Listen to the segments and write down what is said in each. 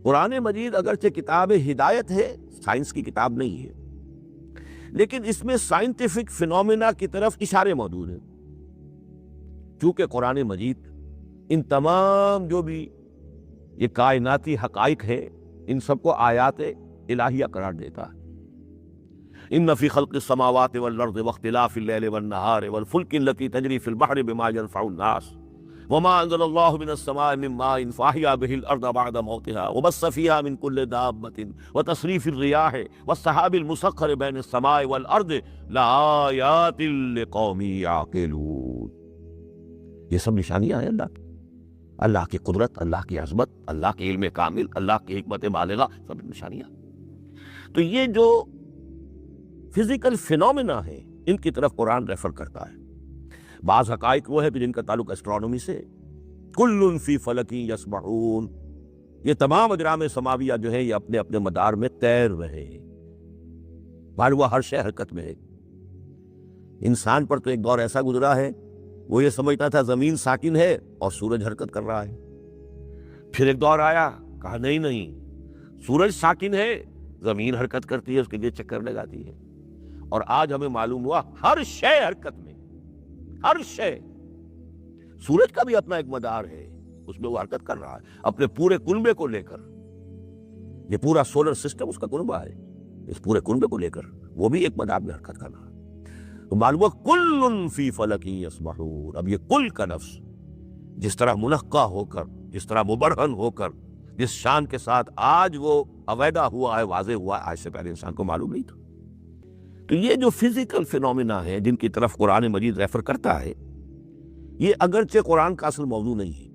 قرآن مجید اگرچہ کتاب ہدایت ہے، سائنس کی کتاب نہیں ہے، لیکن اس میں سائنٹیفک فینومینا کی طرف اشارے موجود ہیں، چونکہ قرآن مجید ان تمام جو بھی یہ کائناتی حقائق ہے ان سب کو آیات الہیہ قرار دیتا ہے۔ ان فی خلق السماوات والارض واختلاف اللیل والنہار والفلک التی تجری فی البحر بما ينفع الناس وما انزل اللہ من السماء من ماء فاحیا به الارض بعد موتها وبث فيها من كل دابة وتصریف الرياح والسحاب المسخر بین السماء والارض لآیات لقوم یعقلون۔ یہ سب نشانیاں ہیں اللہ کی قدرت، اللہ کی عظمت، اللہ کے علم کامل، اللہ کی حکمت بالغہ، سب نشانیاں۔ تو یہ جو فزیکل فینومینا ہے ان کی طرف قرآن ریفر کرتا ہے۔ بعض حقائق وہ ہے کہ جن کا تعلق اسٹرانومی سے، کل فی فلک یسبحون، یہ تمام اجرام سماویہ جو ہیں یہ اپنے اپنے مدار میں تیر رہے ہیں، بھائی وہ ہر شے حرکت میں ہے۔ انسان پر تو ایک دور ایسا گزرا ہے وہ یہ سمجھتا تھا زمین ساکن ہے اور سورج حرکت کر رہا ہے، پھر ایک دور آیا کہا نہیں، سورج ساکن ہے، زمین حرکت کرتی ہے، اس کے لیے چکر لگاتی ہے، اور آج ہمیں معلوم ہوا ہر شے حرکت میں، ہر شے۔ سورج کا بھی اپنا ایک مدار ہے، اس میں وہ حرکت کر رہا ہے اپنے پورے کنبے کو لے کر، یہ پورا سولر سسٹم اس کا کنبہ ہے، اس پورے کنبے کو لے کر وہ بھی ایک مدار میں حرکت کر رہا ہے۔ تو معلوم ہوا کل فی فلک یسبحون۔ اب یہ کل کا لفظ جس طرح منقع ہو کر، جس طرح مبرہن ہو کر، جس شان کے ساتھ آج وہ عویدہ ہوا ہے، واضح ہوا ہے، آج سے پہلے انسان کو معلوم نہیں تھا۔ تو یہ جو فزیکل فینومینا ہے جن کی طرف قرآن مجید ریفر کرتا ہے، یہ اگرچہ قرآن کا اصل موضوع نہیں ہے،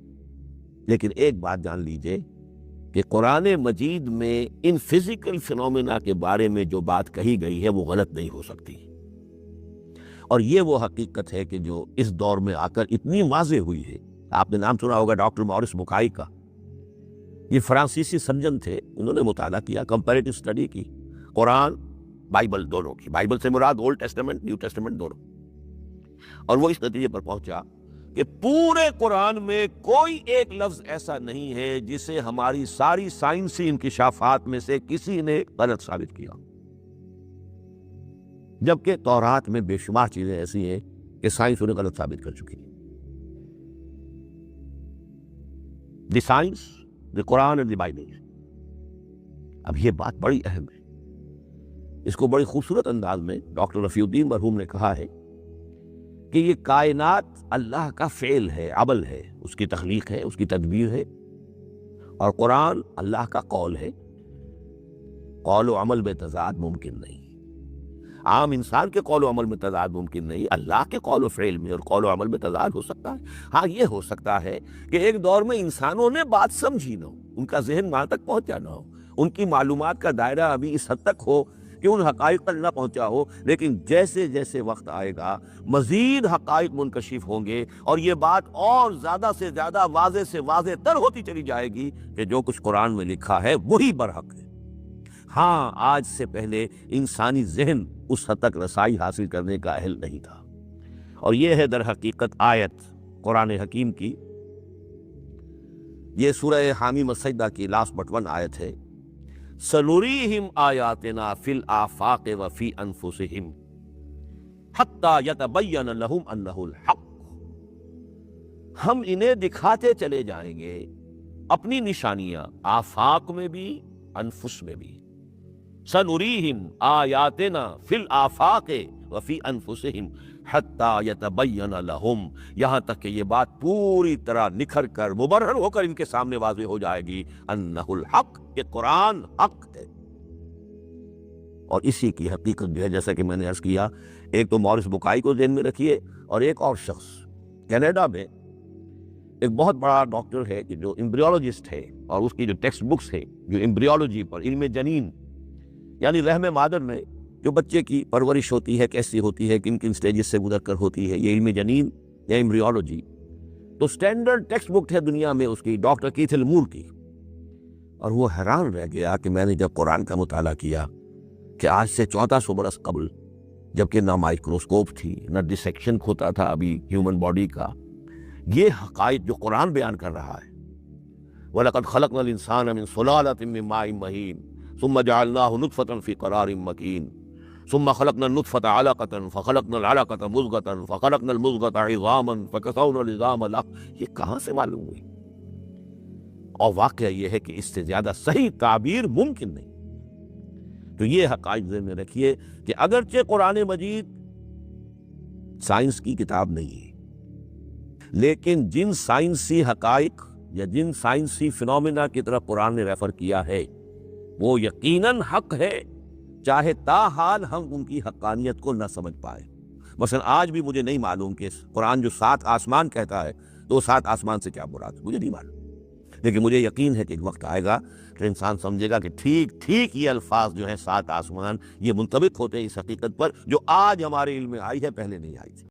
لیکن ایک بات جان لیجئے کہ قرآن مجید میں ان فزیکل فینومینا کے بارے میں جو بات کہی گئی ہے وہ غلط نہیں ہو سکتی، اور یہ وہ حقیقت ہے کہ جو اس دور میں آ کر اتنی واضح ہوئی ہے۔ آپ نے نام سنا ہوگا ڈاکٹر مورس بکائی کا، یہ فرانسیسی سرجن تھے، انہوں نے مطالعہ کیا، کمپیریٹو اسٹڈی کی قرآن بائبل دونوں کی، بائبل سے مراد اولڈ ٹیسٹمنٹ نیو ٹیسٹمنٹ دونوں، اور وہ اس نتیجے پر پہنچا کہ پورے قرآن میں کوئی ایک لفظ ایسا نہیں ہے جسے ہماری ساری سائنسی انکشافات میں سے کسی نے غلط ثابت کیا، جبکہ تورات میں بے شمار چیزیں ایسی ہیں کہ سائنس انہیں غلط ثابت کر چکی ہے۔ The science, the Quran and the Bible. اب یہ بات بڑی اہم ہے، اس کو بڑی خوبصورت انداز میں ڈاکٹر رفیع الدین مرحوم نے کہا ہے کہ یہ کائنات اللہ کا فعل ہے، عمل ہے، اس کی تخلیق ہے، اس کی تدبیر ہے، اور قرآن اللہ کا قول ہے۔ قول و عمل میں تضاد ممکن نہیں، عام انسان کے قول و عمل میں تضاد ممکن نہیں، اللہ کے قول و فعل میں اور قول و عمل میں تضاد ہو سکتا ہے۔ ہاں یہ ہو سکتا ہے کہ ایک دور میں انسانوں نے بات سمجھی نہ ہو، ان کا ذہن وہاں تک پہنچا نہ ہو، ان کی معلومات کا دائرہ ابھی اس حد تک ہو کہ ان حقائق پر نہ پہنچا ہو، لیکن جیسے جیسے وقت آئے گا مزید حقائق منکشف ہوں گے، اور یہ بات اور زیادہ سے زیادہ واضح سے واضح تر ہوتی چلی جائے گی کہ جو کچھ قرآن میں لکھا ہے وہی برحق ہے۔ ہاں آج سے پہلے انسانی ذہن اس حد تک رسائی حاصل کرنے کا اہل نہیں تھا، اور یہ ہے در حقیقت آیت قرآن حکیم کی۔ یہ سورہ حامیم السجدہ کی لاسٹ بٹ ون آیت ہے، سَنُرِيهِمْ آیَاتِنَا فِي الْآفَاقِ وَفِي أَنفُسِهِمْ حَتَّى يَتَبَيَّنَ لَهُمْ أَنَّهُ الْحَقُّ۔ ہم انہیں دکھاتے چلے جائیں گے اپنی نشانیاں، آفاق میں بھی انفس میں بھی۔ سَنُرِيهِمْ آیَاتِنَا فِي الْآفَاقِ وَفِي أَنفُسِهِمْ حَتَّى يَتَبَيَّنَ لَهُمْ، یہاں تک کہ یہ بات پوری طرح نکھر کر مبرہن ہو کر ان کے سامنے واضح ہو جائے گی، أَنَّهُ الْحَقُّ، کہ قرآن حق ہے۔ اور اسی کی حقیقت جو ہے، جیسا کہ میں نے عرض کیا، ایک تو مورس بکائی کو ذہن میں رکھیے، اور ایک اور شخص کینیڈا میں ایک بہت بڑا ڈاکٹر ہے کہ جو امبریولوجسٹ ہے، اور اس کی جو ٹیکسٹ بکس ہے جو امبریولوجی پر، علم جنین یعنی رحم مادر میں جو بچے کی پرورش ہوتی ہے کیسی ہوتی ہے، کن کن سٹیجز سے گزر کر ہوتی ہے، یہ علم جنین یا امبریولوجی، تو سٹینڈرڈ ٹیکسٹ بک ہے دنیا میں اس کی، ڈاکٹر کیتھل مور کی۔ اور وہ حیران رہ گیا کہ میں نے جب قرآن کا مطالعہ کیا کہ آج سے 1400 برس قبل، جبکہ نہ مائکروسکوپ تھی، نہ ڈسیکشن ہوتا تھا ابھی ہیومن باڈی کا، یہ حقائق جو قرآن بیان کر رہا ہے وَلَقَدْ خَلَقْنَا الْإِنسَانَ مِنْ صُلَالَةٍ مِّن مَّاءٍ مَّهِينٍ ثُمَّ جَعَلْنَاهُ نُطْفَةً فِي قَرَارٍ مَّكِينٍ ثُمَّ خَلَقْنَا النُّطْفَةَ عَلَقَةً فَخَلَقْنَا الْعَلَقَةَ مُضْغَةً فَخَلَقْنَا الْمُضْغَةَ عِظَامًا فَكَسَوْنَا الْعِظَامَ لَحْمًا. یہ کہاں سے معلوم ہوئی؟ اور واقعہ یہ ہے کہ اس سے زیادہ صحیح تعبیر ممکن نہیں. تو یہ حقائق ذہن میں رکھیے کہ اگرچہ قرآن مجید سائنس کی کتاب نہیں ہے، لیکن جن سائنسی حقائق یا جن سائنسی فنومینا کی طرف قرآن نے ریفر کیا ہے وہ یقیناً حق ہے، چاہے تاحال ہم ان کی حقانیت کو نہ سمجھ پائے. مثلا آج بھی مجھے نہیں معلوم کہ قرآن جو 7 آسمان کہتا ہے تو 7 آسمان سے کیا مراد ہے، مجھے نہیں معلوم. لیکن مجھے یقین ہے کہ ایک وقت آئے گا کہ انسان سمجھے گا کہ ٹھیک یہ الفاظ جو ہیں 7 آسمان یہ منطبق ہوتے ہیں اس حقیقت پر جو آج ہمارے علم میں آئی ہے، پہلے نہیں آئی تھی.